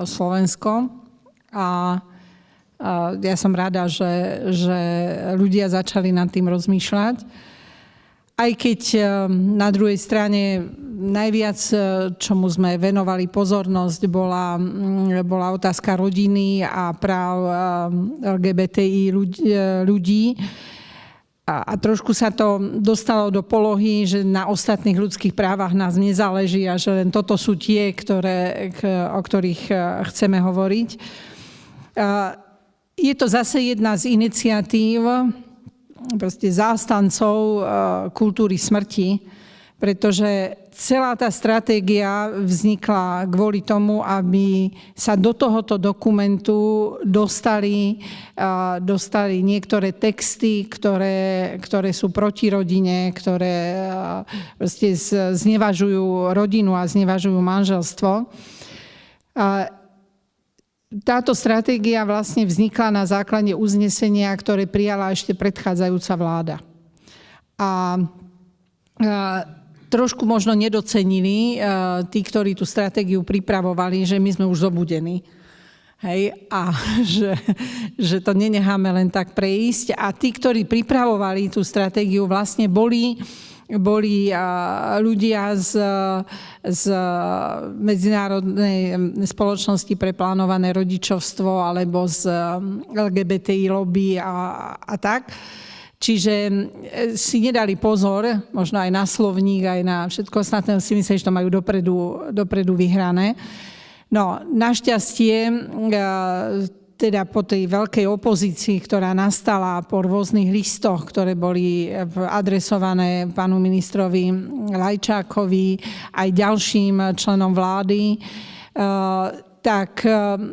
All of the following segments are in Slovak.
Slovensko. A ja som rada, že ľudia začali nad tým rozmýšľať. Aj keď na druhej strane najviac, čomu sme venovali pozornosť, bola otázka rodiny a práv LGBTI ľudí. A trošku sa to dostalo do polohy, že na ostatných ľudských právach nás nezáleží a že len toto sú tie, o ktorých chceme hovoriť. Je to zase jedna z iniciatív proste zástancov kultúry smrti, pretože celá tá stratégia vznikla kvôli tomu, aby sa do tohoto dokumentu dostali niektoré texty, ktoré sú proti rodine, ktoré proste znevažujú rodinu a znevažujú manželstvo. Táto stratégia vlastne vznikla na základe uznesenia, ktoré prijala ešte predchádzajúca vláda. A trošku možno nedocenili tí, ktorí tú stratégiu pripravovali, že my sme už zobudení. Hej? A že to nenecháme len tak prejsť. A tí, ktorí pripravovali tú stratégiu, vlastne boli ľudia z Medzinárodnej spoločnosti pre plánované rodičovstvo alebo z LGBTI lobby a tak. Čiže si nedali pozor, možno aj na slovník, aj na všetko ostatné, si myslím, že to majú dopredu vyhrané. No, našťastie, teda po tej veľkej opozícii, ktorá nastala po rôznych listoch, ktoré boli adresované pánu ministrovi Lajčákovi, aj ďalším členom vlády, tak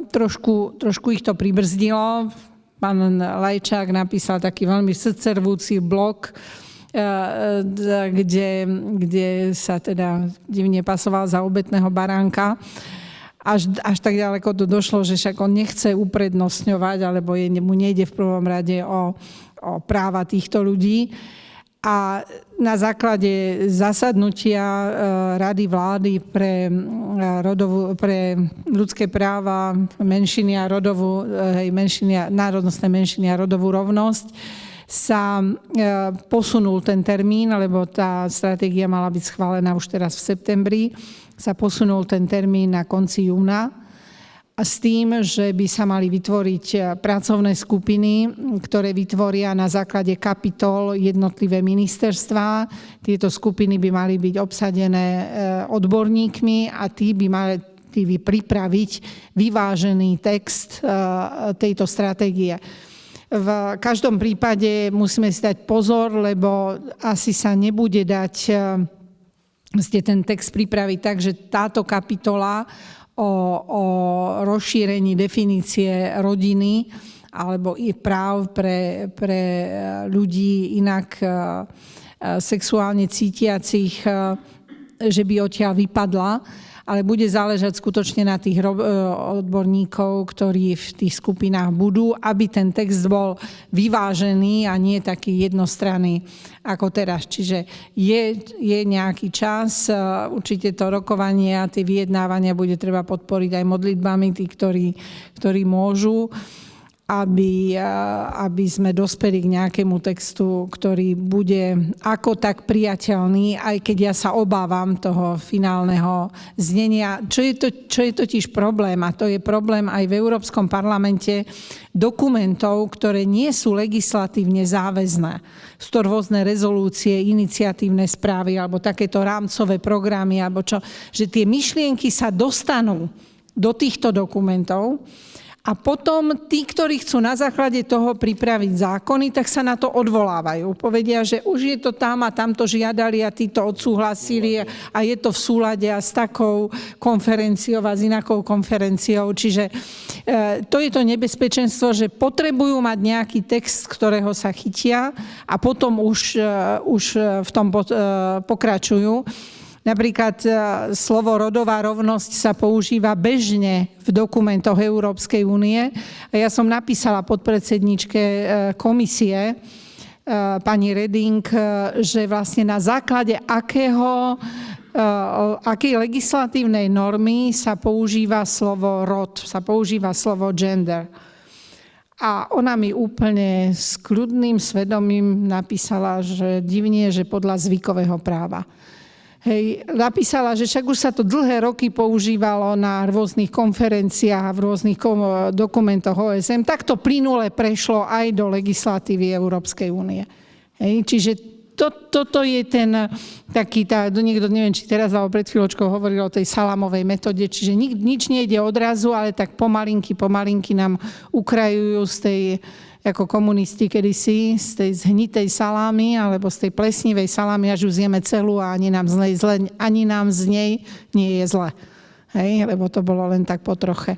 trošku ich to pribrzdilo. Pán Lajčák napísal taký veľmi srdcervúci blog, kde sa teda divne pasoval za obetného baránka. Až tak ďaleko to došlo, že však on nechce uprednostňovať, alebo mu nejde v prvom rade o práva týchto ľudí. A na základe zasadnutia Rady vlády pre ľudské práva, menšiny a národnostné menšiny a rodovú rovnosť sa posunul ten termín, lebo tá stratégia mala byť schválená už teraz v septembri, sa posunul ten termín na konci júna. A s tým, že by sa mali vytvoriť pracovné skupiny, ktoré vytvoria na základe kapitol jednotlivé ministerstvá. Tieto skupiny by mali byť obsadené odborníkmi a tí by mali pripraviť vyvážený text tejto stratégie. V každom prípade musíme si dať pozor, lebo asi sa nebude dať ten text pripraviť tak, že táto kapitola o rozšírení definície rodiny alebo i práv pre ľudí inak sexuálne cítiacich, že by odtiaľ vypadla, ale bude záležať skutočne na tých odborníkov, ktorí v tých skupinách budú, aby ten text bol vyvážený a nie taký jednostranný ako teraz. Čiže je nejaký čas, určite to rokovanie a tie vyjednávania bude treba podporiť aj modlitbami tí, ktorí môžu, aby sme dospeli k nejakému textu, ktorý bude ako tak priateľný, aj keď ja sa obávam toho finálneho znenia. Čo je totiž problém, a to je problém aj v Európskom parlamente, dokumentov, ktoré nie sú legislatívne záväzné. Sú to rôzne rezolúcie, iniciatívne správy alebo takéto rámcové programy, alebo čo, že tie myšlienky sa dostanú do týchto dokumentov. A potom tí, ktorí chcú na základe toho pripraviť zákony, tak sa na to odvolávajú. Povedia, že už je to tam a tam to žiadali a tí to odsúhlasili a je to v súlade a s takou konferenciou a s inakou konferenciou. Čiže to je to nebezpečenstvo, že potrebujú mať nejaký text, ktorého sa chytia a potom už v tom pokračujú. Napríklad slovo rodová rovnosť sa používa bežne v dokumentoch Európskej únie. Ja som napísala podpredsedničke komisie, pani Reding, že vlastne na základe akého akej legislatívnej normy sa používa slovo rod, sa používa slovo gender. A ona mi úplne s kľudným svedomím napísala, že divne, že podľa zvykového práva. Hej, napísala, že však už sa to dlhé roky používalo na rôznych konferenciách a v rôznych dokumentoch OSN, tak to plynule prešlo aj do legislatívy Európskej únie. Hej, čiže toto je ten taký, niekto neviem, či teraz alebo pred chvíľočkou hovoril o tej salamovej metóde, čiže nič nejde odrazu, ale tak pomalinky nám ukrajujú z tej, ako komunisti kedysi, z tej zhnitej salámy alebo z tej plesnivej salámy, až ju zjeme celú a ani nám z nej nie je zle. Hej, lebo to bolo len tak po troche.